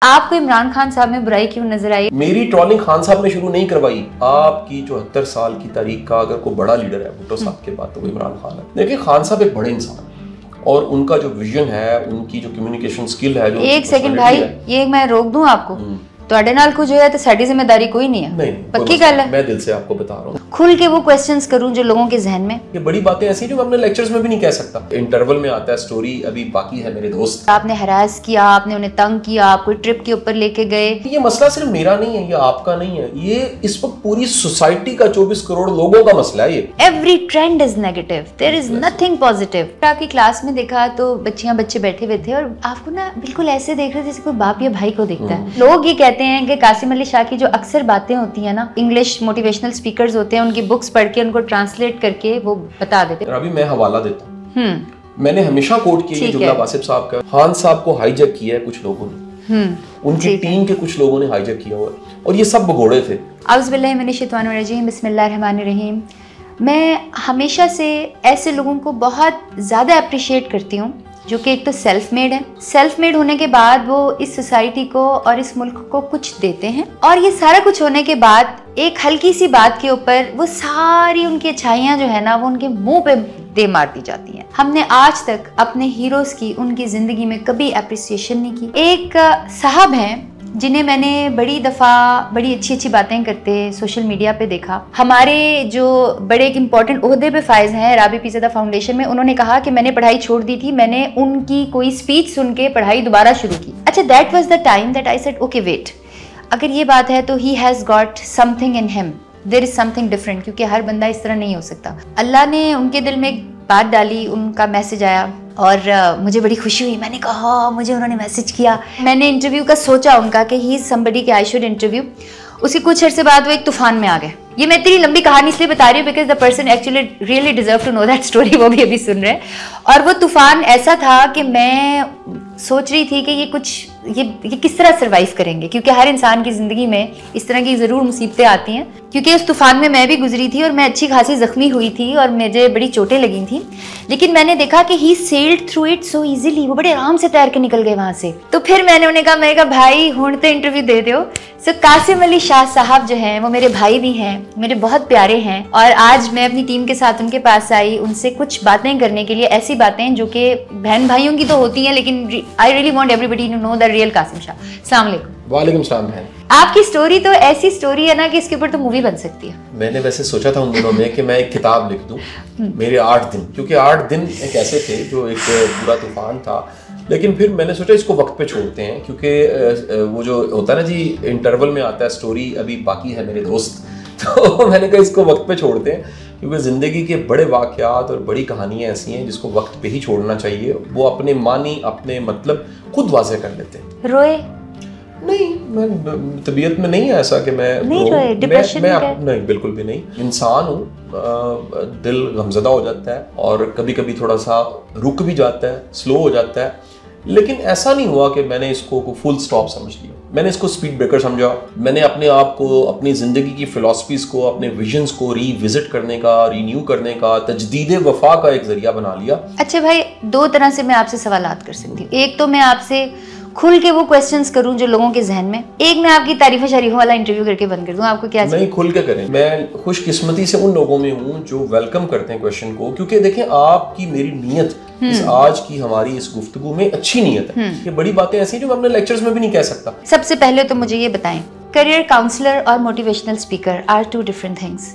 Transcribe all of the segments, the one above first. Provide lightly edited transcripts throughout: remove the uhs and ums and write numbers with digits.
आपको इमरान खान साहब में बुराई क्यों नजर आई? मेरी ट्रोलिंग खान साहब ने शुरू नहीं करवाई। आपकी 74 साल की तारीख का अगर कोई बड़ा लीडर है भुट्टो साहब के बाद तो वो इमरान खान है। देखिए खान साहब एक बड़े इंसान है और उनका जो विजन है, उनकी जो कम्युनिकेशन स्किल है, जो एक सेकंड भाई, ये मैं रोक दूं आपको। ਤੁਹਾਡੇ ਨਾਲ कुछ होया तो साड़ी जिम्मेदारी कोई नहीं है। नहीं, पक्की गल है। मैं दिल से आपको बता रहा हूँ, खुल के वो क्वेश्चंस करूं जो लोगों के जहन में। ये बड़ी बातें ऐसी जो मैं अपने लेक्चर्स में भी नहीं कह सकता। इंटरवल में आता है स्टोरी अभी बाकी है मेरे दोस्त। आपने हरास किया, आपने उन्हें तंग किया, आप कोई ट्रिप के ऊपर लेके गए। ये मसला सिर्फ मेरा नहीं है, ये आपका नहीं है, ये इस वक्त पूरी सोसाइटी का 24 करोड़ लोगों का मसला है। ये every trend is negative, there is nothing positive. आपकी क्लास में देखा तो बच्चियां बच्चे बैठे हुए थे और आपको ना बिल्कुल ऐसे देख रहे थे जैसे कोई बाप या भाई को देखता है। लोग ये कहते हैं कि कासिम अली शाह की जो अक्सर बातें होती हैं ना, इंग्लिश मोटिवेशनल स्पीकर्स होते हैं, उनकी बुक्स पढ़ के उनको ट्रांसलेट करके वो बता देते हैं। अभी मैं हवाला देता हूँ, मैंने हमेशा कोट किया जुमला वासिफ साहब का। खान साहब को हाईजैक किया है कुछ लोगों ने, उनकी टीम के कुछ लोगों ने हाईजैक किया हुआ है और ये सब भगोड़े थे। औज़ु बिल्लाहि मिनश शैतानिर रजीम, बिस्मिल्लाहिर रहमानिर रहीम। मैं हमेशा से ऐसे लोगों को बहुत ज़्यादा अप्रिशिएट करती हूँ जो कि एक तो सेल्फ मेड है। सेल्फ मेड होने के बाद वो इस सोसाइटी को और इस मुल्क को कुछ देते हैं, और ये सारा कुछ होने के बाद एक हल्की सी बात के ऊपर वो सारी उनकी अच्छाइयाँ जो है ना वो उनके मुंह पे दे मार दी जाती हैं। हमने आज तक अपने हीरोज की उनकी जिंदगी में कभी अप्रिसिएशन नहीं की। एक साहब हैं जिन्हें मैंने बड़ी दफ़ा बड़ी अच्छी अच्छी बातें करते सोशल मीडिया पे देखा। हमारे जो बड़े एक इम्पॉर्टेंट ओहदे पे फाइज हैं राबी पीरज़ादा फाउंडेशन में, उन्होंने कहा कि मैंने पढ़ाई छोड़ दी थी, मैंने उनकी कोई स्पीच सुन के पढ़ाई दोबारा शुरू की। अच्छा, that was the time that I said okay wait, अगर ये बात है तो he has got something in him, there is something different, क्योंकि हर बंदा इस तरह नहीं हो सकता। अल्लाह ने उनके दिल में एक बात डाली, उनका मैसेज आया और मुझे बड़ी खुशी हुई। मैंने कहा मुझे उन्होंने मैसेज किया, मैंने इंटरव्यू का सोचा उनका कि ही इज समबडी के आई शुड इंटरव्यू। उसके कुछ अर्से बाद वो एक तूफान में आ गए। ये मैं इतनी लंबी कहानी इसलिए बता रही हूँ because the person actually really deserve to know that story, वो भी अभी सुन रहे हैं। और वो तूफान ऐसा था कि मैं सोच रही थी कि ये किस तरह सर्वाइव करेंगे, क्योंकि हर इंसान की ज़िंदगी में इस तरह की ज़रूर मुसीबतें आती हैं। क्योंकि उस तूफान में मैं भी गुजरी थी और मैं अच्छी खासी ज़ख्मी हुई थी और मुझे बड़ी चोटें लगी थी, लेकिन मैंने देखा कि he sailed through it so easily, वो बड़े आराम से तैर के निकल गए वहाँ से। तो फिर मैंने उन्हें कहा भाई हुण तो इंटरव्यू दे दो। सो कासिम अली शाह साहब जो हैं वो मेरे भाई भी हैं, मेरे बहुत प्यारे हैं, और आज मैं अपनी टीम के साथ उनके पास आई उनसे कुछ बातें करने के लिए, ऐसी बातें जो कि बहन भाइयों की तो होती हैं, लेकिन I really want everybody to know the real Qasim Shah. अस्सलाम वालेकुम। वालेकुम सलाम बहन। आपकी स्टोरी तो ऐसी स्टोरी है ना कि इसके ऊपर तो मूवी बन सकती है। मैंने वैसे सोचा था उन दिनों में कि मैं एक किताब लिख दूं, मेरे 8 दिन, क्योंकि 8 दिन एक ऐसे थे जो एक पूरा तूफान था, लेकिन फिर मैंने सोचा इसको वक्त पे छोड़ते हैं, क्योंकि वो जो होता है ना जी, इंटरवल में आता है स्टोरी अभी बाकी है मेरे दोस्त, तो मैंने कहा इसको वक्त पे छोड़ते हैं, क्योंकि ज़िंदगी के बड़े वाक़यात और बड़ी कहानियाँ ऐसी हैं जिसको वक्त पे ही छोड़ना चाहिए। वो अपने मानी अपने मतलब खुद वाज़े कर लेते हैं। रोए नहीं, मैं तबीयत में नहीं है ऐसा कि मैं नहीं रोए, डिप्रेशन में नहीं, बिल्कुल भी नहीं। इंसान हूँ, दिल गमज़दा हो जाता है और कभी कभी थोड़ा सा रुक भी जाता है, स्लो हो जाता है, लेकिन ऐसा नहीं हुआ कि मैंने इसको फुल स्टॉप समझ लिया। मैंने इसको स्पीड ब्रेकर समझा। मैंने अपने आप को, अपनी ज़िंदगी की फ़िलॉसफीज़ को, अपने विजन्स को रीविज़िट करने का, रीन्यू करने का, तजदीद वफ़ा का एक ज़रिया बना लिया। अच्छा भाई, 2 तरह से मैं आपसे सवालात कर सकती हूँ। एक तो मैं आपसे खुल के वो क्वेश्चंस करूं जो लोगों के जहन में, एक मैं आपकी तारीफ़ शरीफों वाला इंटरव्यू करके बंद कर दूं। आपको क्या नहीं, खुल के करें। मैं खुशकिस्मती से उन लोगों में हूं जो वेलकम करते हैं क्वेश्चन को, क्योंकि देखें आपकी मेरी नीयत इस आज की हमारी इस गुफ्तगू में अच्छी नीयत है। ये बड़ी बातें ऐसी जो मैं अपने लेक्चर्स में भी नहीं कह सकता। सबसे पहले तो मुझे ये बताएं, करियर काउंसलर और motivational speaker are 2 different things,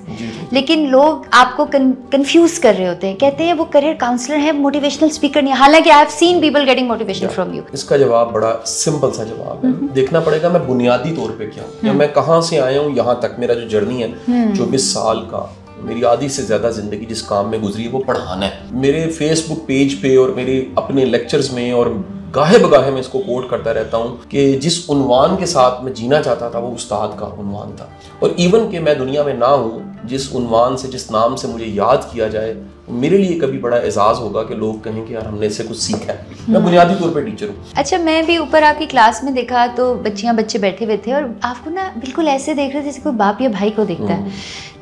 लेकिन लोग आपको कंफ्यूज कर रहे होते हैं, कहते हैं वो करियर काउंसलर है, मोटिवेशनल स्पीकर नहीं। हालांकि I have seen people getting motivation from you. इसका जवाब बड़ा सिंपल सा जवाब है। देखना पड़ेगा मैं बुनियादी तौर पे क्या हूँ, या मैं कहाँ से आया हूँ यहाँ तक। मेरा जो जर्नी है 24 साल का, मेरी आधी से ज़्यादा ज़िंदगी जिस काम में गुजरी है वो पढ़ाना है। मेरे फेसबुक पेज पे और मेरे अपने लेक्चर्स में और गाहे बगाहे में इसको कोट करता रहता हूँ कि जिस उन्वान के साथ मैं जीना चाहता था वो उस्ताद का उन्वान था। और इवन कि मैं दुनिया में ना हूँ, जिस उन्वान से, जिस नाम से मुझे याद किया जाए मेरे लिए कभी बड़ा एजाज होगा कि लोग कहें कि यार हमने इससे कुछ सीखा है। मैं बुनियादी तौर पे टीचर हूँ। अच्छा, मैं भी ऊपर आपकी क्लास में देखा तो बच्चे बैठे हुए थे और आपको ना बिल्कुल ऐसे देख रहे थे जैसे कोई बाप या भाई को देखता है।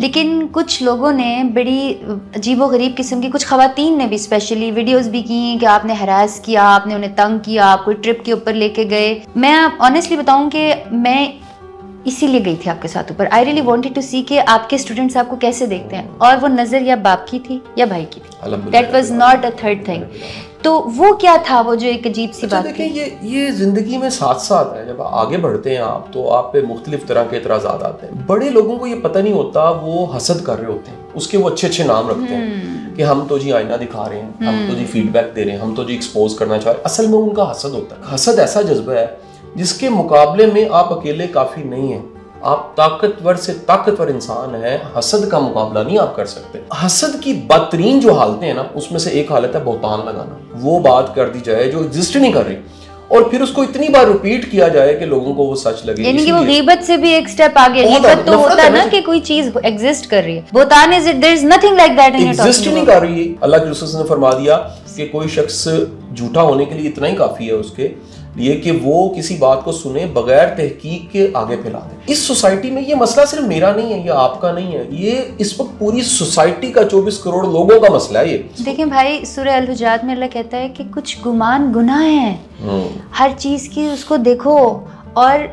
लेकिन कुछ लोगों ने बड़ी अजीबोगरीब किस्म की, कुछ खवातीन ने भी स्पेशली वीडियोस भी की कि आपने हरास किया, आपने उन्हें तंग किया, आप कोई ट्रिप के ऊपर लेके गए। मैं ऑनेस्टली बताऊं कि मैं इसीलिए गई थी आपके साथ ऊपर। आई रियली वांटेड टू सी कि आपके स्टूडेंट्स आपको कैसे देखते हैं, और वो नज़र या बाप की थी या भाई की थी। That was not a third thing. तो वो क्या था, वो जो एक अजीब सी बात? देखिए, ये जिंदगी में साथ साथ है। जब आगे बढ़ते हैं आप तो आप पे मुख्तलिफ तरह के एतराज़ात आते हैं। बड़े लोगों को ये पता नहीं होता, वो हसद कर रहे होते हैं, उसके वो अच्छे अच्छे नाम रखते हैं कि हम तो जी आईना दिखा रहे हैं, हम तो जी फीडबैक दे रहे हैं, हम तो जी एक्सपोज करना चाह रहे हैं। असल में उनका हसद होता है। हसद ऐसा जज्बा है जिसके मुकाबले में आप अकेले काफ़ी नहीं हैं। आप ताकतवर से ताकतवर इंसान है, हसद का मुकाबला नहीं आप कर सकते। हसद की बदतरीन जो हालतें हैं ना, उसमें से एक हालत है बहतान लगाना। वो बात कर दी जाए जो एग्जिस्ट नहीं कर रही और फिर उसको इतनी बार रिपीट किया जाए कि लोगों को वो सच लगे। यानी कि वो गीबत से भी एक स्टेप आगे। गीबत तो होता है ना कि कोई चीज एग्जिस्ट कर रही है। बहतान is it, there is nothing like that in your talking. Exist नहीं कर रही है। अल्लाह के रसूल ने फरमा दिया कि कोई शख्स झूठा होने के लिए इतना ही काफी है उसके लिए कि वो किसी बात को सुने बगैर तहकीक के आगे फैला दे। इस सोसाइटी में ये मसला सिर्फ मेरा नहीं है, ये आपका नहीं है, ये इस वक्त पूरी सोसाइटी का 24 करोड़ लोगों का मसला है। ये देखें भाई, सूरह अल-हुजरात में अल्लाह कहता है कि कुछ गुमान गुनाह है, हर चीज की उसको देखो और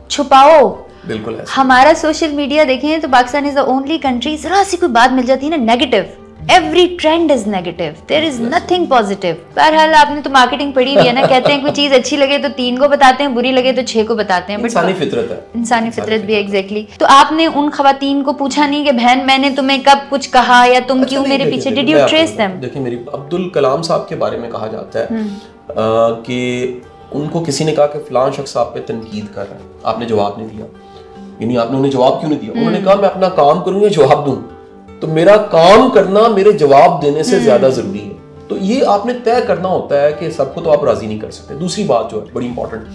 छुपाओ। बिल्कुल है। हमारा सोशल मीडिया देखें तो Pakistan is the only country, जरा सी कोई बात मिल जाती है ना negative, every trend is negative, there is nothing positive. बहरहाल आपने तो मार्केटिंग पढ़ी हुई है ना, कहते हैं कोई चीज अच्छी लगे तो 3 को बताते हैं, बुरी लगे तो 6 को बताते हैं। इंसानी फितरत है, इंसानी फितरत भी एग्जैक्टली। तो आपने उन खवातीन को पूछा नहीं कि बहन मैंने तुम्हें कब कुछ कहा या तुम क्यों मेरे पीछे? Did you trace them? देखिए, मेरी अब्दुल कलाम साहब के बारे में कहा जाता है कि उनको किसी ने कहा कि फलां शख्स आप पे तनकीद कर रहा है, आपने जवाब नहीं दिया। यानी आपने उन्हें जवाब क्यों नहीं दिया? उन्होंने कहा मैं अपना काम करूँ या जवाब दूं, तो मेरा काम करना मेरे जवाब देने से ज्यादा जरूरी है। तो ये आपने तय करना होता है कि सबको तो आप राजी नहीं कर सकते। दूसरी बात जो है बड़ी इंपॉर्टेंट,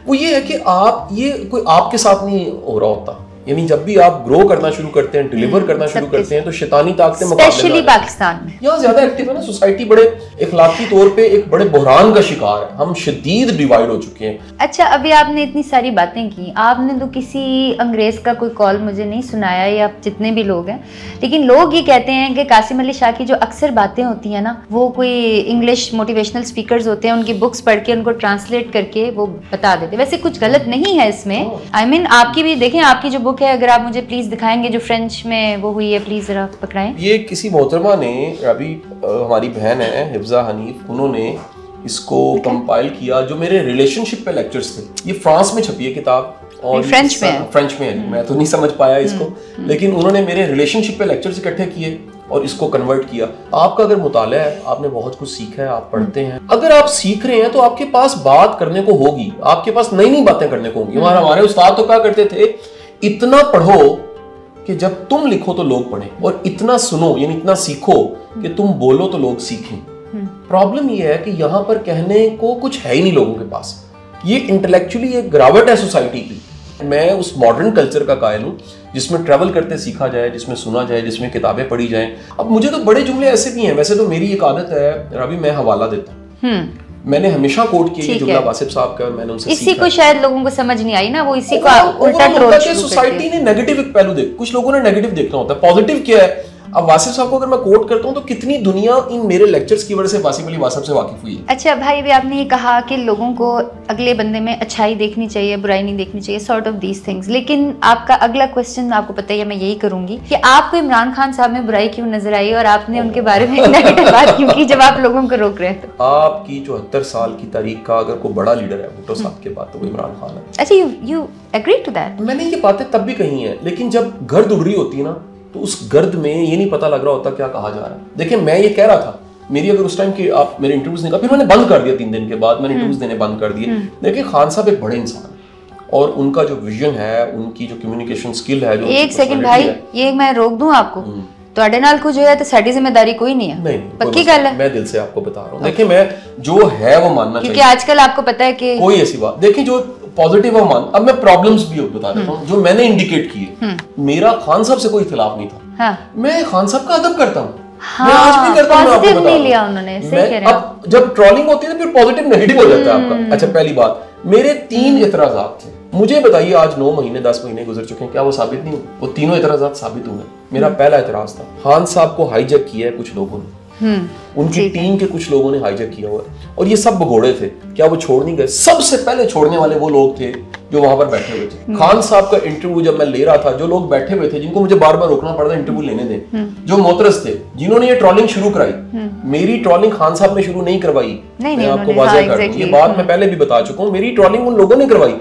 वो ये है कि आप ये कोई आपके साथ नहीं हो रहा होता। यानी जब भी आप ग्रो करना शुरू करते हैं, डिलीवर करना शुरू करते हैं, तो शैतानी ताकतें स्पेशली पाकिस्तान में यहाँ ज्यादा एक्टिव है ना। सोसाइटी बड़े इखलाकी तौर पे एक बड़े बहरान का शिकार है, हम शदीद डिवाइड हो चुके हैं। अच्छा, अभी आपने इतनी सारी बातें की, आपने तो किसी अंग्रेज का कोई कॉल मुझे नहीं सुनाया या जितने भी लोग हैं, लेकिन लोग ये कहते हैं कि कासिम अली शाह की जो अक्सर बातें होती हैं ना, वो कोई इंग्लिश मोटिवेशनल स्पीकर्स होते हैं, उनकी बुक्स पढ़ के उनको ट्रांसलेट करके वो बता देते। वैसे कुछ गलत नहीं है इसमें। आई मीन आपकी भी देखें, आपकी जो बुक है, अगर आप मुझे प्लीज दिखाएंगे जो फ्रेंच में वो हुई है, प्लीज जरा पकड़ाएं। ये किसी मोहतरमा ने, अभी हमारी बहन है हिफ्जा हनीफ, उन्होंने इसको कंपाइल किया, जो मेरे रिलेशनशिप पे लेक्चर्स थे। ये फ्रांस में छपी है किताब और फ्रेंच में है। मैं तो नहीं समझ पाया इसको, लेकिन उन्होंने मेरे रिलेशनशिप पे लेक्चर्स इकट्ठे किए और इसको कन्वर्ट किया। आपका अगर मुताला है, आपने बहुत कुछ सीखा है, आप पढ़ते हैं, अगर आप सीख रहे हैं तो आपके पास बात करने को होगी, आपके पास नई नई बातें करने को होंगी। हमारे उस्ताद तो क्या करते थे, इतना पढ़ो कि जब तुम लिखो तो लोग पढ़ें, और इतना सुनो यानी इतना सीखो कि तुम बोलो तो लोग सीखें। प्रॉब्लम ये है कि यहाँ पर कहने को कुछ है ही नहीं लोगों के पास। ये इंटेलेक्चुअली एक गिरावट है सोसाइटी की। मैं उस मॉडर्न कल्चर का कायल हूँ जिसमें ट्रैवल करते सीखा जाए, जिसमें सुना जाए, जिसमें किताबें पढ़ी जाएं। अब मुझे तो बड़े जुमले ऐसे भी हैं, वैसे तो मेरी एक आदत है रवि, मैं हवाला देता हूँ। मैंने हमेशा कोट किया ये जुमला वासिफ साहब का, मैंने उनसे इसी को शायद लोगों को समझ नहीं आई ना, वो इसी को उल्टा ट्रोल शुरू सोसाइटी ने नेगेटिव एक पहलू देख, कुछ लोगों ने नेगेटिव देखना होता है, पॉजिटिव क्या है। अब वासिफ साहब को अगर मैं कोट करता हूँ तो कितनी दुनिया इन मेरे लेक्चर्स की वजह से वासिफ अली वासिफ से वाकिफ हुई है। अच्छा भाई, भी आपने ये कहा कि लोगों को अगले बंदे में अच्छाई देखनी चाहिए, बुराई नहीं देखनी चाहिए, सॉर्ट ऑफ दीज थिंग्स। लेकिन आपका अगला क्वेश्चन आपको पता है, मैं यही करूंगी कि आपको इमरान खान साहब में बुराई क्यों नजर आई और आपने उनके बारे में नेगेटिव बात क्यों की जब आप लोगों को रोक रहे थे? आपकी 74 साल की तारीख का अगर कोई बड़ा लीडर है भुट्टो साहब के बाद तो वो इमरान खान है। अच्छा, यू एग्री टू दैट? मैंने ये बातें तब भी कही हैं, लेकिन जब गर्द उड़ रही होती है ना, तो उस गर्द में ये नहीं पता लग रहा होता क्या कहा जा रहा है। देखिए, मैं ये कह रहा था, मेरी अगर उस टाइम की आप मेरे इंटरव्यूज नहीं, फिर मैंने बंद कर दिया 3 दिन के बाद, मैंने इंटरव्यूज देने बंद कर दिए। देखिए, खान साहब एक बड़े इंसान है और उनका जो विजन है, उनकी जो कम्युनिकेशन स्किल है, जो एक सेकंड भाई, ये मैं रोक दूं आपको, ਤੁਹਾਡੇ ਨਾਲ कुछ होया तो साडी जिम्मेदारी कोई नहीं है। नहीं, पक्की गल है, मैं दिल से आपको बता रहा हूँ। देखिए, मैं जो है वो मानना चाहिए, क्योंकि आजकल आपको पता है कि कोई ऐसी बात, देखिए जो पॉजिटिव है मान। अब मैं प्रॉब्लम्स भी बता देता हूँ जो मैंने इंडिकेट किए। मेरा खान साहब से कोई इख्तिलाफ नहीं था। मैं खान साहब का अदब करता हूँ, मैं आज भी करता हूं, पॉजिटिव नहीं लिया उन्होंने, सही कह रहे हैं। अब जब ट्रोलिंग होती है तो फिर पॉजिटिव नेगेटिव हो जाता है आपका। अच्छा, पहली बात, मेरे 3 एतराजात थे। मुझे बताइए आज 9 महीने 10 महीने गुजर चुके हैं, क्या वो साबित नहीं हुए? वो तीनों एतराजात साबित हुए। मेरा पहला एतराज था, खान साहब को हाईजैक किया है कुछ लोगों ने, उनकी टीम के कुछ लोगों ने हाईजैक किया हुआ है, और ये सब भगोड़े थे। क्या वो छोड़ नहीं गए? सबसे पहले छोड़ने वाले वो लोग थे जो वहां पर बैठे हुए थे। खान साहब का इंटरव्यू जब मैं ले रहा था, जो लोग बैठे हुए थे, जिनको मुझे बार बार रोकना पड़ रहा था इंटरव्यू लेने दें, जो मोतरस थे, जिन्होंने ये ट्रोलिंग शुरू कराई, मेरी ट्रोलिंग खान साहब ने शुरू नहीं करवाई। मैं आपको वाज़ेह कर दूं, ये बात मैं पहले भी बता चुका हूं, मेरी ट्रोलिंग उन लोगों ने करवाई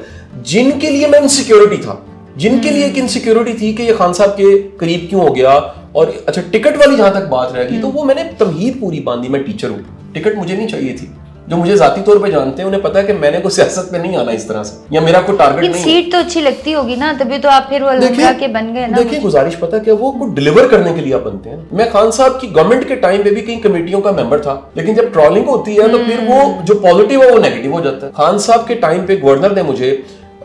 जिनके लिए मैं इनसिक्योरिटी था, जिनके लिए एक इनसिक्योरिटी थी कि ये खान साहब के करीब क्यों हो गया। और अच्छा, टिकट वाली जहां तक बात रहेगी तो वो मैंने तमहीद पूरी बांधी। मैं टीचर हूं, टिकट मुझे नहीं चाहिए थी। जो मुझे जाती तौर पे जानते हैं उन्हें पता है कि मैंने कोई सियासत में नहीं आना इस तरह से, या मेरा कोई टारगेट नहीं। सीट तो अच्छी लगती होगी ना, तभी तो आप फिर वो अलहमरा के बन गए ना। देखिए, गुजारिश पता क्या, वो डिलीवर करने के लिए आप बनते हैं। मैं खान साहब की गवर्नमेंट के टाइम पे भी कई कमेटियों का मेंबर था, लेकिन जब ट्रोलिंग होती है तो फिर वो जो पॉजिटिव है वो नेगेटिव हो जाता है। खान साहब के टाइम पे गवर्नर ने मुझे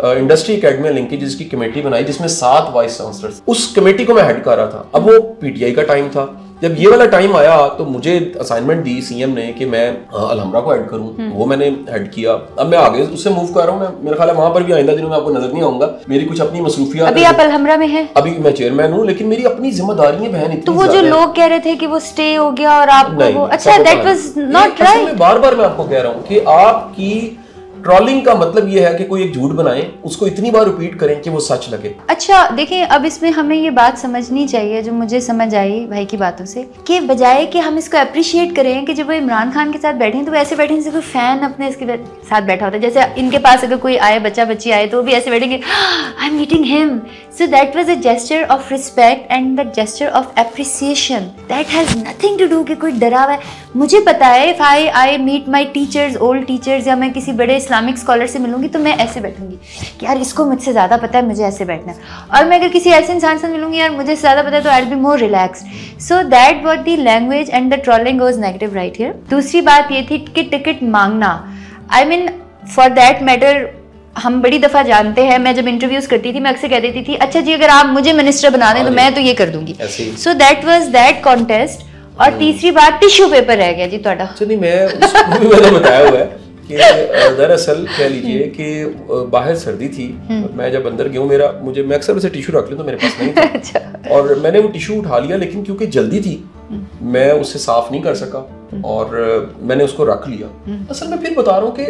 इंडस्ट्री एकेडमी लिंकेज की कमेटी बनाई, जिसमें 7 वाइस चांसलर। उस कमेटी को मैं हेड कर रहा था। अब वो पीटीआई का टाइम था। जब ये वाला टाइम आया तो मुझे असाइनमेंट दी सीएम ने कि मैं अलहमरा को ऐड करूं, वो मैंने ऐड किया। अब मैं आगे उससे मूव कर रहा हूं। मैं, मेरा ख्याल है वहां पर भी आइंदा दिनों में आपको नजर नहीं आऊंगा। मेरी कुछ अपनी मसरूफियात। अभी आप अलहमरा में हैं? अभी मैं चेयरमैन हूं, लेकिन मेरी अपनी जिम्मेदारियां बहन इतनी। तो वो जो लोग कह रहे थे कि वो स्टे हो गया और आपको वो, अच्छा, दैट वाज नॉट राइट। बार बार मैं आपको कह रहा हूं कि आपकी ट्रोलिंग का मतलब ये है कि कोई एक झूठ बनाए, उसको इतनी बार रिपीट करें कि वो सच लगे। अच्छा देखिए, अब इसमें हमें ये बात समझनी चाहिए जो मुझे समझ आई भाई की बातों से, कि बजाय कि हम इसको अप्रिशिएट करें कि जब वो इमरान खान के साथ बैठे हैं तो वो ऐसे बैठे जैसे कोई फैन अपने इसके साथ बैठा होता है। जैसे इनके पास अगर कोई आए, बच्चा बच्ची आए, तो वो भी ऐसे बैठेंगे, I am meeting him. So that was a gesture of respect and the gesture of appreciation. That has nothing to do कि कोई डरा हुआ है। मुझे पता है, if I meet my teachers, old teachers, या मैं किसी बड़े इस्लामिक स्कॉलर से मिलूंगी तो मैं ऐसे बैठूंगी कि यार इसको मुझसे ज़्यादा पता है, मुझे ऐसे बैठना है। और मैं अगर किसी ऐसे इंसान से मिलूंगी, यार मुझे ज़्यादा पता है, तो I will be more relaxed. So that was the language and the trolling was negative right here. दूसरी बात ये थी कि टिकट मांगना, I mean for that matter हम बड़ी दफ़ा जानते हैं, मैं जब इंटरव्यूज करती थी मैं अक्सर कह देती थी, अच्छा जी अगर आप मुझे मिनिस्टर बना दें तो मैं तो ये कर दूंगी। सो दैट वाज दैट कॉन्टेस्ट। और तीसरी बात, टिश्यू पेपर रह गया जी ਤੁਹਾਡਾ। नहीं, मैंने बताया हुआ है कि दरअसल कह लीजिए कि बाहर सर्दी थी, मैं जब अंदर गया मैं अक्सर वैसे टिश्यू रख लेता, मेरे पास नहीं था। अच्छा। और मैंने वो टिश्यू उठा लिया, लेकिन क्योंकि जल्दी थी मैं उसे साफ नहीं कर सका और मैंने उसको रख लिया। असल में फिर बता रहा हूँ कि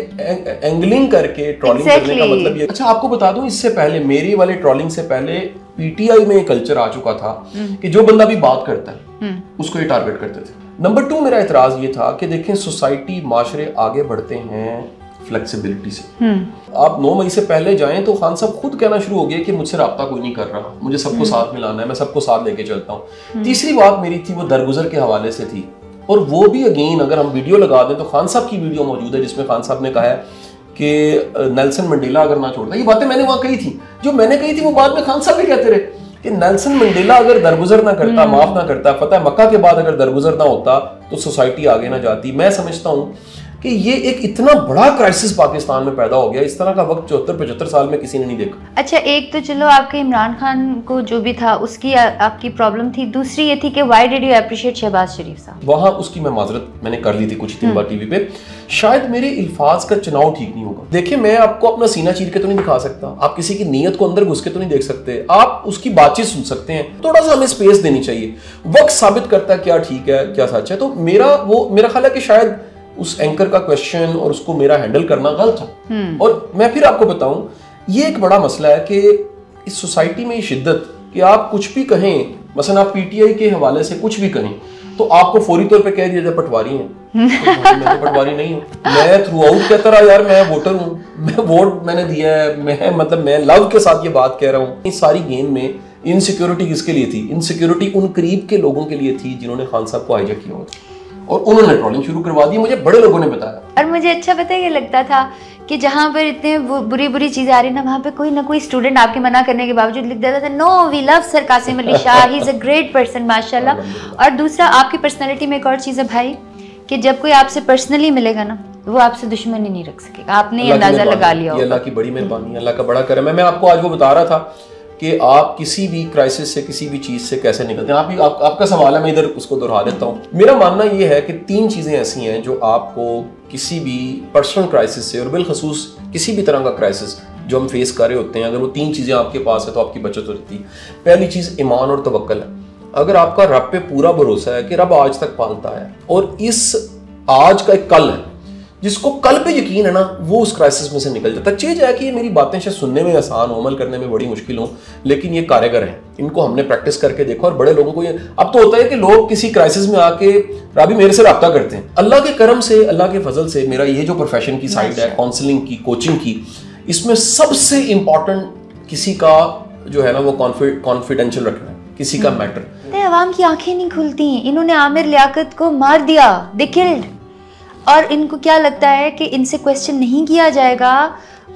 एंगलिंग करके ट्रोलिंग करने का मतलब ये। अच्छा, आपको बता दूं, इससे पहले मेरी वाले ट्रोलिंग से पहले पीटीआई में कल्चर आ चुका था कि जो बंदा भी बात करता है उसको ये टारगेट करते थे। नंबर 2 मेरा एतराज ये था कि देखें, सोसाइटी, माशरे आगे बढ़ते हैं फ्लेक्सिबिलिटी से। आप 9 मई से पहले जाएं तो खान साहब खुद कहना शुरू हो गए कि मुझसे रब्ता कोई नहीं कर रहा, मुझे सबको साथ मिलाना है, मैं सबको साथ लेके चलता हूँ। तीसरी बात मेरी थी वो दरगुजर के हवाले से थी, और वो भी अगेन अगर हम वीडियो लगा दें तो खान साहब की वीडियो मौजूद है जिसमें खान साहब ने कहा है कि नेल्सन मंडेला अगर ना छोड़ता। ये बातें मैंने वहां कही थी, जो मैंने कही थी वो बाद में खान साहब भी कहते रहे कि नेल्सन मंडेला अगर दरगुजर ना करता, माफ ना करता, पता है मक्का के बाद अगर दरगुजर ना होता तो सोसाइटी आगे ना जाती। मैं समझता हूं कि ये एक इतना बड़ा क्राइसिस पाकिस्तान में पैदा हो गया, इस तरह का वक्त 74-75 साल में किसी ने नहीं देखा। अच्छा, एक तो चलो आपके इमरान खान को जो भी था उसकी आपकी प्रॉब्लम थी, दूसरी ये थी कि why did you appreciate Shahbaz Sharif साहब? वहां उसकी मैं माजरत मैंने कर ली थी कुछ 3 बार टीवी पे। शायद मेरे अल्फाज का चुनाव ठीक नहीं होगा। देखिए, मैं आपको अपना सीना चीर के तो नहीं दिखा सकता, आप किसी की नीयत को अंदर घुस के तो नहीं देख सकते, आप उसकी बातचीत सुन सकते हैं। थोड़ा सा हमें स्पेस देनी चाहिए, वक्त साबित करता है क्या ठीक है क्या सच है। तो मेरा ख्याल है कि शायद उस एंकर का क्वेश्चन और उसको मेरा हैंडल करना गलत था। और मैं फिर आपको बताऊं, ये एक बड़ा मसला है कि इस सोसाइटी में ये शिद्दत कि आप कुछ भी कहें, मसलन आप पीटीआई के हवाले से कुछ भी कहें तो आपको फौरी तौर पे कह दिया जाए पटवारी हैं। मैं तो पटवारी नहीं हूँ, मैं थ्रू आउट कहता रहा यार मैं वोटर हूँ, मैं वोट मैंने दिया है, मैं लव के साथ ये बात कह रहा हूँ। इस सारी गेम में इनसिक्योरिटी किसके लिए थी? इनसिक्योरिटी उन करीब के लोगों के लिए थी जिन्होंने खान साहब को हाईजैक किया और उन्होंने ट्रोलिंग शुरू करवा दी। मुझे बड़े लोगों ने बताया, और मुझे अच्छा पता है ये लगता था कि जहाँ पर इतने बुरी चीजें आ रही ना, वहाँ पे कोई ना कोई स्टूडेंट आपके मना करने के बावजूद लिख देता था, no we love sir Qasim Ali Shah, he is a great person माशाल्लाह। और दूसरा, आपकी पर्सनैलिटी में एक और चीज़ है भाई कि जब कोई आपसे पर्सनली मिलेगा ना वो आपसे दुश्मनी नहीं रख सकेगा, आपने ये अंदाजा लगा लिया होगा। अल्लाह की बड़ी मेहरबानी, अल्लाह का बड़ा करम है। मैं आपको आज वो बता रहा था कि आप किसी भी क्राइसिस से, किसी भी चीज से कैसे निकलते हैं। आपका सवाल है, मैं इधर उसको दोहरा देता हूँ। मेरा मानना ये है कि 3 चीजें ऐसी हैं जो आपको किसी भी पर्सनल क्राइसिस से, और बिलखसूस किसी भी तरह का क्राइसिस जो हम फेस कर रहे होते हैं, अगर वो 3 चीजें आपके पास है तो आपकी बचत होती है। पहली चीज ईमान और तवक्कल है। अगर आपका रब पे पूरा भरोसा है कि रब आज तक पालता है और इस आज का एक कल है, जिसको कल पे यकीन है ना, वो उस क्राइसिस में से निकल जाता है। चीज है कि ये मेरी बातें शायद सुनने में आसान हो, अमल करने में बड़ी मुश्किल हो, लेकिन ये कारगर है। इनको हमने प्रैक्टिस करके देखा और बड़े लोगों को ये अब तो होता है कि लोग किसी क्राइसिस में आके राबी मेरे से रब्ता करते हैं। अल्लाह के करम से, अल्लाह के फजल से मेरा ये जो प्रोफेशन की साइड है, काउंसलिंग की, कोचिंग की, इसमें सबसे इंपॉर्टेंट किसी का जो है ना वो कॉन्फिडेंशियल रखना है, किसी का मैटर। अवाम की आंखें नहीं खुलती। इन्होंने आमिर लियाकत को मार दिया, दे किल्ड, और इनको क्या लगता है कि इनसे क्वेश्चन नहीं किया जाएगा।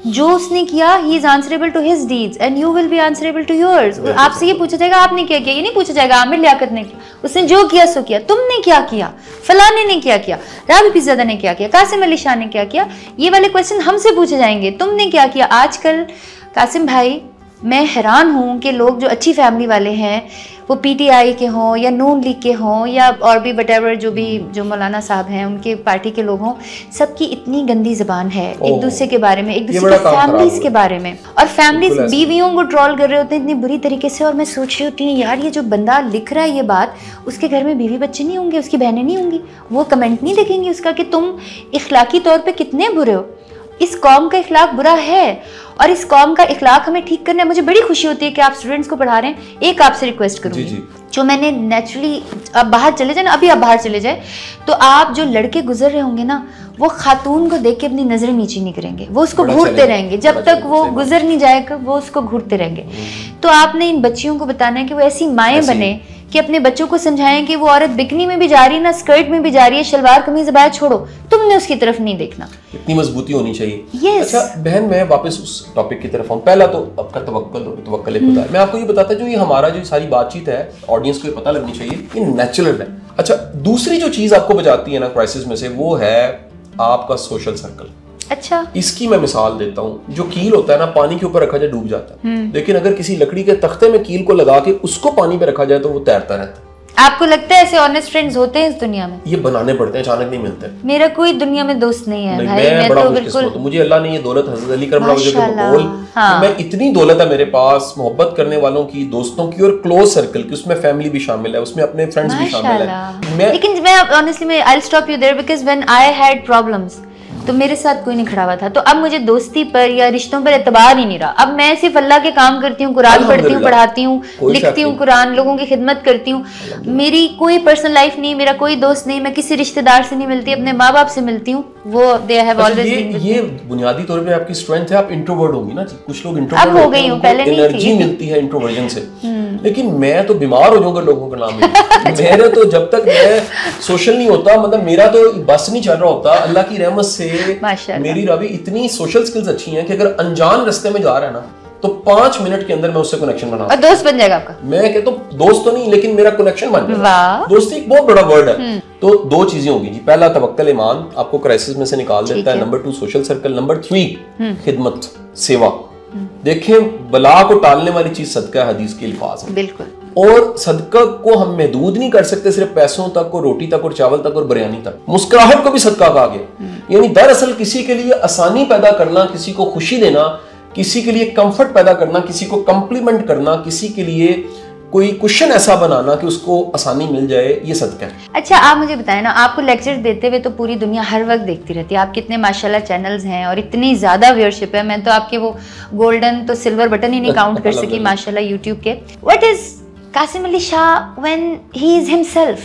जो उसने किया, he is answerable to his deeds and you will be answerable to yours. आपसे ये पूछा जाएगा आपने क्या किया, ये नहीं पूछा जाएगा आमिर लियाकत ने किया, उसने जो किया सो किया, तुमने क्या किया, फलाने ने क्या किया, राबी पिज़्ज़ादा ने क्या किया, कासिम अली शाह ने क्या किया। ये वाले क्वेश्चन हमसे पूछे जाएंगे, तुमने क्या किया। आजकल कासिम भाई, मैं हैरान हूँ कि लोग जो अच्छी फैमिली वाले हैं, वो पीटीआई के हों या नून लीग के हों या और भी वटेवर जो मौलाना साहब हैं उनके पार्टी के लोग हों, सबकी इतनी गंदी ज़बान है एक दूसरे के बारे में, एक दूसरे की फैमिलीज़ के बारे में, और फैमिलीज बीवियों को ट्रोल कर रहे होते हैं इतनी बुरी तरीके से। और मैं सोच रही होती हूँ यार, ये जो बंदा लिख रहा है ये बात, उसके घर में बीवी बच्चे नहीं होंगे, उसकी बहनें नहीं होंगी, वो कमेंट नहीं देखेंगे उसका कि तुम इखलाकी तौर पर कितने बुरे हो। इस कौम का इखलाक बुरा है और इस कौम का इखलाक हमें ठीक करना है। मुझे बड़ी खुशी होती है कि आप स्टूडेंट्स को पढ़ा रहे हैं। एक आपसे रिक्वेस्ट करूंगी, जो मैंने नेचुरली, अब बाहर चले जाए ना, अभी आप बाहर चले जाए तो आप जो लड़के गुजर रहे होंगे ना, वो खातून को देख के अपनी नजरें नीचे नहीं करेंगे, वो उसको घूरते रहेंगे जब तक वो गुजर नहीं जाएगा, वो उसको घूरते रहेंगे। तो आपने इन बच्चियों को बताना है कि वो ऐसी माएँ बने कि अपने बच्चों को समझाएं कि वो औरत बिकनी में भी जा रही है ना, स्कर्ट में भी जा रही है, शलवार कमीज अबाया छोड़ो, तुमने उसकी तरफ नहीं देखना। इतनी मजबूती होनी चाहिए। yes. अच्छा बहन, मैं वापस उस टॉपिक की तरफ आऊँ। पहला तो आपका तवक्कल खुदा है। मैं आपको ये बताता जो ये हमारा जो सारी बातचीत है, ऑडियंस को ये पता लगनी चाहिए, ये नेचुरल है। अच्छा, दूसरी जो चीज आपको बचाती है ना क्राइसिस में से, वो है आपका सोशल सर्कल। अच्छा, इसकी मैं मिसाल देता हूँ। जो कील होता है ना, पानी के ऊपर रखा जाए डूब जाता है, लेकिन अगर किसी लकड़ी के तख्ते में कील को लगा के उसको पानी पे रखा जाए तो वो तैरता रहता है। आपको लगता है ऐसे ऑनेस्ट फ्रेंड्स होते हैं इस दुनिया में? ये बनाने पड़ते हैं, अचानक नहीं मिलते। मेरा कोई दुनिया में दोस्त नहीं है भाई, मैं बड़ा खुशकिस्मत हूँ। मुझे अल्लाह ने ये दौलत, हज़रत अली करम हाँ। मैं इतनी दौलत है मेरे पास, मोहब्बत करने वालों की, दोस्तों की, और क्लोज सर्कल की, उसमें फैमिली भी शामिल है, उसमें अपने फ्रेंड्स भी शामिल है। लेकिन मैं honestly I will stop you there because when I had problems तो मेरे साथ कोई नहीं खड़ा हुआ था। तो अब मुझे दोस्ती पर या रिश्तों पर एतबार ही नहीं रहा। अब मैं सिर्फ अल्लाह के काम करती हूँ, कुरान पढ़ती हूँ, पढ़ाती हूँ, लिखती हूँ कुरान, लोगों की खिदमत करती हूँ। मेरी कोई पर्सनल लाइफ नहीं, मेरा कोई दोस्त नहीं, मैं किसी रिश्तेदार से नहीं मिलती, अपने माँ बाप से मिलती हूँ। वो दे हैव ऑलवेज बीन। ये बुनियादी तौर पे आपकी स्ट्रेंथ है। आप इंट्रोवर्ट होंगी ना जी, कुछ लोग इंट्रोवर्ट अब हो गई हूँ, पहले नहीं थी। एनर्जी मिलती है इंट्रोवर्जन से, लेकिन मैं तो बीमार हो जाऊंगा लोगों का नाम मेरे तो जब तक मैं सोशल नहीं होता, मतलब मेरा तो बस नहीं चल रहा होता। अल्लाह की रहमत से मेरी रवि इतनी सोशल स्किल्स अच्छी हैं कि अगर अनजान रास्ते में जा रहा है ना, तो 5 मिनट के अंदर मैं उससे कनेक्शन बना, और दोस्त बन जाएगा आपका। मैं कहता हूँ दोस्त तो नहीं, लेकिन मेरा कनेक्शन बन जाएगा। दोस्ती एक बहुत बड़ा वर्ड है। तो 2 चीजें होगी जी। पहला तवक्कल, ईमान आपको क्राइसिस में से निकाल देता है। Number 2 social circle. नंबर 3 खिदमत, सेवा। देखें, बला को टालने वाली चीज सदका है, हदीस के अल्फाज हैं। बिल्कुल। और सदका को हम महदूद नहीं कर सकते सिर्फ पैसों तक और रोटी तक और चावल तक और बिरयानी तक। मुस्कुराहट को भी सदका कहा गया। यानी दरअसल किसी के लिए आसानी पैदा करना, किसी को खुशी देना, किसी के लिए कंफर्ट पैदा करना, किसी को कम्प्लीमेंट करना, किसी के लिए कोई क्वेश्चन ऐसा बनाना कि उसको आसानी मिल जाए, ये सदका है। अच्छा, आप मुझे बताएं ना, आपको लेक्चर देते हुए तो पूरी दुनिया हर वक्त देखती रहती है। आपके इतने माशाल्लाह चैनल्स हैं और इतनी ज़्यादा व्यूअरशिप है। मैं तो आपके वो गोल्डन तो सिल्वर बटन ही नहीं काउंट कर सकी माशाल्लाह यूट्यूब के। What is Qasim Ali Shah when he is himself?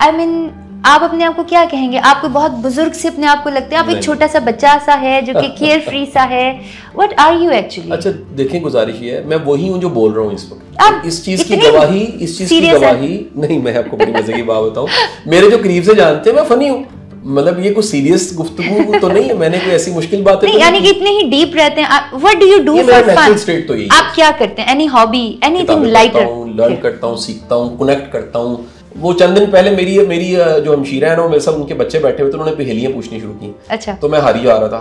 I mean, आप अपने आप को क्या कहेंगे? आपको बहुत बुजुर्ग से अपने आप को लगता है? आप एक छोटा सा बच्चा सा है जो कि केयर फ्री सा है। What are you actually? अच्छा देखें, गुजारिश ये है, मैं वही हूँ जो बोल रहा हूँ इस वक्त। इस चीज की गवाही नहीं, मैं आपको बड़ी मजे की बात बताऊं। मेरे जो करीब से जानते हैं, मैं फनी हूँ। मतलब ये कोई सीरियस गुफ्तगू तो नहीं है, मैंने कोई ऐसी मुश्किल बात नहीं, यानी कि इतने ही डीप रहते हैं। What do you do for fun? तो आप क्या करते हैं? Any hobby, anything lighter? Learn करता हूँ, सीखता हूँ, कनेक्ट करता हूँ, वो चंद दिन पहले मेरी जो हमशीरा है ना, मेरे साथ उनके बच्चे बैठे हुए थे, उन्होंने पहेलियां पूछनी शुरू की। अच्छा। तो मैं हारी जा रहा था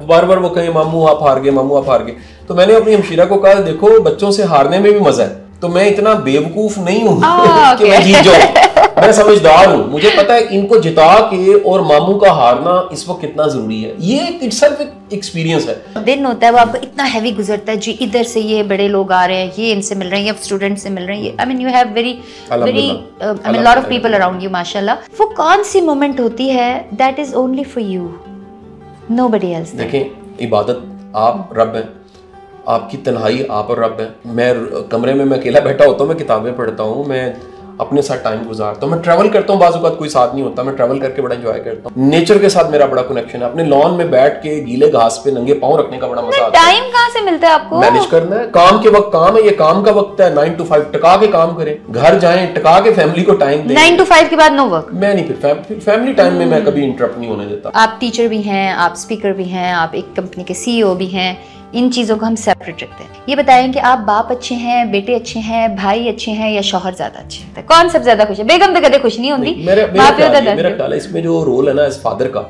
बार बार वो कहे मामू आप हार गए, मामू आप हार गए। तो मैंने अपनी हमशीरा को कहा देखो बच्चों से हारने में भी मजा है, तो मैं इतना बेवकूफ नहीं हूँ कि मैं जीत जाऊं। मैं समझदार हूँ, मुझे पता है इनको जिता के और मामू का हारना इस वक्त कितना जरूरी है। ये इटसेल्फ एक एक्सपीरियंस है। दिन होता है वो आपको इतना हैवी गुजरता है जी, इधर से ये बड़े लोग आ रहे हैं, ये इनसे मिल रहे हैं, ये स्टूडेंट से मिल रहे हैं, I mean you have very lot of people around you माशाल्लाह। वो कौन सी मोमेंट होती है that is only for you, nobody else? देखें, इबादत आप रब हैं, आपकी तन्हाई आप और रब है। मैं कमरे में मैं अकेला बैठा होता हूँ, मैं किताबें पढ़ता हूँ, मैं अपने साथ टाइम गुजारता हूँ, मैं ट्रैवल करता हूँ, बाज़ औक़ात कोई साथ नहीं होता, मैं ट्रैवल करके बड़ा एंजॉय करता हूँ। नेचर के साथ मेरा बड़ा कनेक्शन है। अपने लॉन में बैठ के गीले घास पे नंगे पाँव रखने का बड़ा मजा आता है। टाइम कहाँ से मिलता है आपको? मैनेज करना है, काम के वक्त काम है, ये काम का वक्त है, 9 to 5 टका के काम करें, घर जाएं टका के फैमिली को टाइम दें। 9 to 5 के बाद नो वर्क? मैं नहीं, फिर फैमिली टाइम में मैं कभी इंटरप्ट नहीं होने देता। आप टीचर भी हैं, आप स्पीकर भी हैं, आप एक कंपनी के CEO भी हैं, इन चीज़ों को हम सेपरेट रखते हैं। ये बताएं कि आप बाप अच्छे हैं, बेटे अच्छे हैं, भाई अच्छे हैं, या शौहर ज्यादा अच्छे हैं? कौन सबसे ज्यादा खुश है? बेगम तो कदे खुश नहीं होती। मेरा ख्याल है इसमें जो रोल है ना एज फादर का,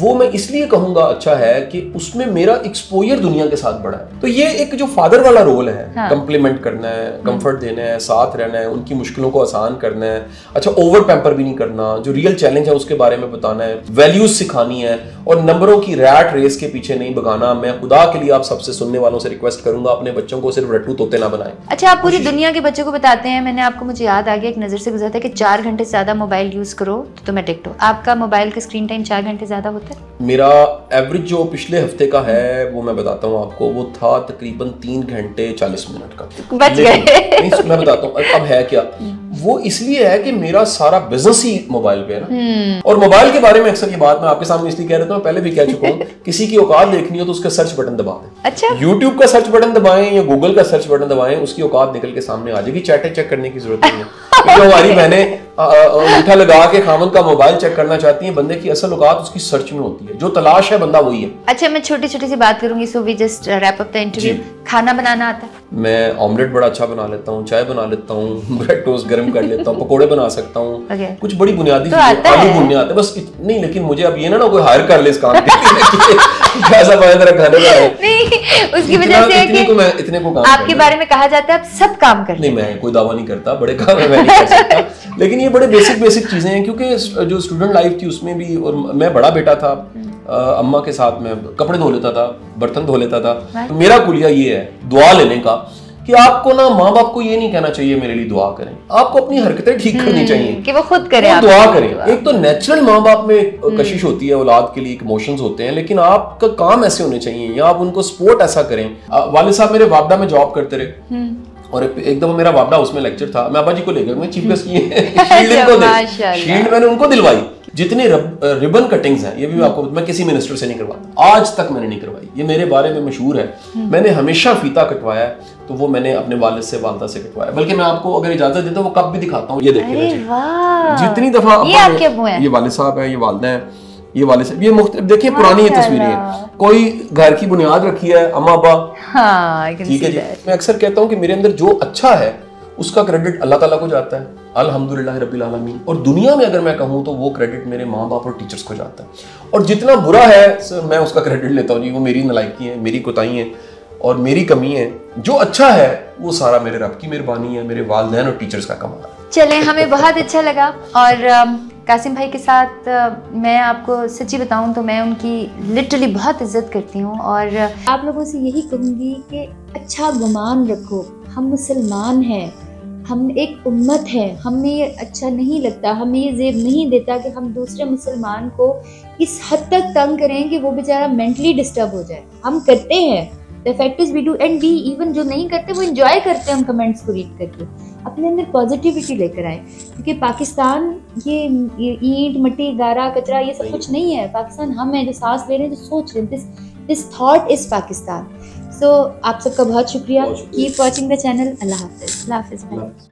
वो मैं इसलिए कहूंगा अच्छा है कि उसमें मेरा एक्सपोजर दुनिया के साथ बड़ा है। तो ये एक जो फादर वाला रोल है, कंप्लीमेंट करना है, कंफर्ट देना है, साथ रहना है, उनकी मुश्किलों को आसान करना है, अच्छा ओवर पैम्पर भी नहीं करना, जो रियल चैलेंज है उसके बारे में बताना है, वैल्यूज सिखानी है, और नंबरों की रैट रेस के पीछे नहीं भगाना। मैं खुदा के लिए आप सबसे सुनने वालों से रिक्वेस्ट करूंगा, अपने बच्चों को सिर्फ रट्टू तोते ना बनाएं। अच्छा, आप पूरी दुनिया के बच्चों को बताते हैं, मैंने आपको, मुझे याद आ गया, एक नजर से गुजरा था कि 4 घंटे से ज्यादा मोबाइल यूज करो तो तुम एडिक्ट हो। आपका मोबाइल का स्क्रीन टाइम 4 घंटे ज्यादा होता है? मेरा एवरेज जो पिछले हफ्ते का है वो मैं बताता हूँ आपको, वो था तकरीबन 3 घंटे 40 मिनट का। बच गए। नहीं, मैं बताता हूँ अब है क्या। वो इसलिए है कि मेरा सारा बिजनेस ही मोबाइल पे है ना, और मोबाइल के बारे में अक्सर ये बात मैं आपके सामने इसलिए कह रहा था, पहले भी कह चुका हूँ, किसी की औकात देखनी हो तो उसका सर्च बटन दबा दें। अच्छा, यूट्यूब का सर्च बटन दबाएं या गूगल का सर्च बटन दबाएं, उसकी औकात निकल के सामने आ जाएगी। चैटें चेक करने की जरूरत नहीं है। जो हमारी बहनें अंगूठा लगा के खामन का मोबाइल चेक करना चाहती हैं, बंदे की असल औकात उसकी सर्च में होती है, जो तलाश है बंदा वही है। अच्छा, मैं छोटी छोटी सी बात करूंगी, so we just wrap up the interview. खाना बनाना आता है? मैं ऑमलेट बड़ा अच्छा बना लेता हूँ, चाय बना लेता हूँ, ब्रेड टोस्ट गर्म कर लेता हूँ, पकोड़े बना सकता हूँ, कुछ बड़ी बुनियादी चीजें, आलू भूनने आते हैं बस नहीं। लेकिन मुझे अब ये ना कोई हायर कर ले इस काम के ऐसा खाने नहीं, उसकी वजह से इतने को काम आपके बारे में कहा जाता है आप सब काम करते हैं। नहीं, मैं कोई दावा नहीं करता, बड़े काम मैं नहीं कर सकता, लेकिन ये बड़े बेसिक चीजें हैं, क्योंकि जो स्टूडेंट लाइफ थी उसमें भी, और मैं बड़ा बेटा था, अम्मा के साथ मैं कपड़े धो लेता था, बर्तन धो लेता था। तो मेरा कुलिया ये है दुआ लेने का कि आपको ना माँ बाप को ये नहीं कहना चाहिए मेरे लिए दुआ करें, आपको अपनी हरकतें ठीक करनी चाहिए कि वो खुद करें, वो दुआ करें। एक तो नेचुरल माँ बाप में कशिश होती है औलाद के लिए, इमोशंस होते हैं, लेकिन आपका काम ऐसे होने चाहिए या आप उनको सपोर्ट ऐसा करें। वालिद साहब मेरे वापडा में जॉब करते रहे, और एक दफा मेरा वापडा उसमें लेक्चर था, मैं अब्बा जी को लेकर मैं चीफ गेस्ट शील्ड मैंने उनको दिलवाई। जितने रिबन कटिंग्स हैं ये भी आपको, मैं किसी मिनिस्टर से नहीं करवाता, आज तक मैंने नहीं करवाई, ये मेरे बारे में मशहूर है। मैंने हमेशा फीता कटवाया है, तो वो मैंने अपने वालिद से वालदा से कटवाया, बल्कि मैं आपको अगर इजाजत देता हूँ वो कब भी दिखाता हूँ, ये देखिए जितनी दफा ये वालिद साहब है, ये वालदा है, ये वाले से ये देखिए पुरानी ये तस्वीरें हैं, कोई घर की बुनियाद रखी है अम्मा अब्बा, ठीक है जी। मैं अक्सर कहता हूँ कि मेरे अंदर जो अच्छा है उसका क्रेडिट अल्लाह ताला को जाता है, अल्हम्दुलिल्लाह रब्बिल आलमीन, और दुनिया में अगर मैं कहूँ तो वो क्रेडिट मेरे माँ बाप और टीचर्स को जाता है। और जितना बुरा है सर मैं उसका क्रेडिट लेता हूँ जी, वो मेरी नालायकी है, मेरी कोताही है और मेरी कमी है। जो अच्छा है वो सारा मेरे रब की मेहरबानी है, मेरे वालिदैन और टीचर्स का कमाल है। चलें, हमें बहुत अच्छा लगा, और कासिम भाई के साथ मैं आपको सच्ची बताऊं तो मैं उनकी लिटरली बहुत इज्जत करती हूं, और आप लोगों से यही कहूँगी कि अच्छा गुमान रखो, हम मुसलमान हैं, हम एक उम्मत है, हमें ये अच्छा नहीं लगता, हमें ये ज़ेब नहीं देता कि हम दूसरे मुसलमान को इस हद तक तंग करें कि वो बेचारा मेंटली डिस्टर्ब हो जाए। हम करते हैं, the fact is we do, and we even जो नहीं करते वो एंजॉय करते हैं हम कमेंट्स को रीड करके। अपने अंदर पॉजिटिविटी लेकर आए, क्योंकि पाकिस्तान ये ईंट मिट्टी गारा कचरा ये सब कुछ नहीं है। पाकिस्तान हम हैं जो सांस ले रहे हैं, जो सोच रहे हैं, this thought is Pakistan. So आप सबका बहुत शुक्रिया। Keep watching the channel. अल्लाह हाफिज़।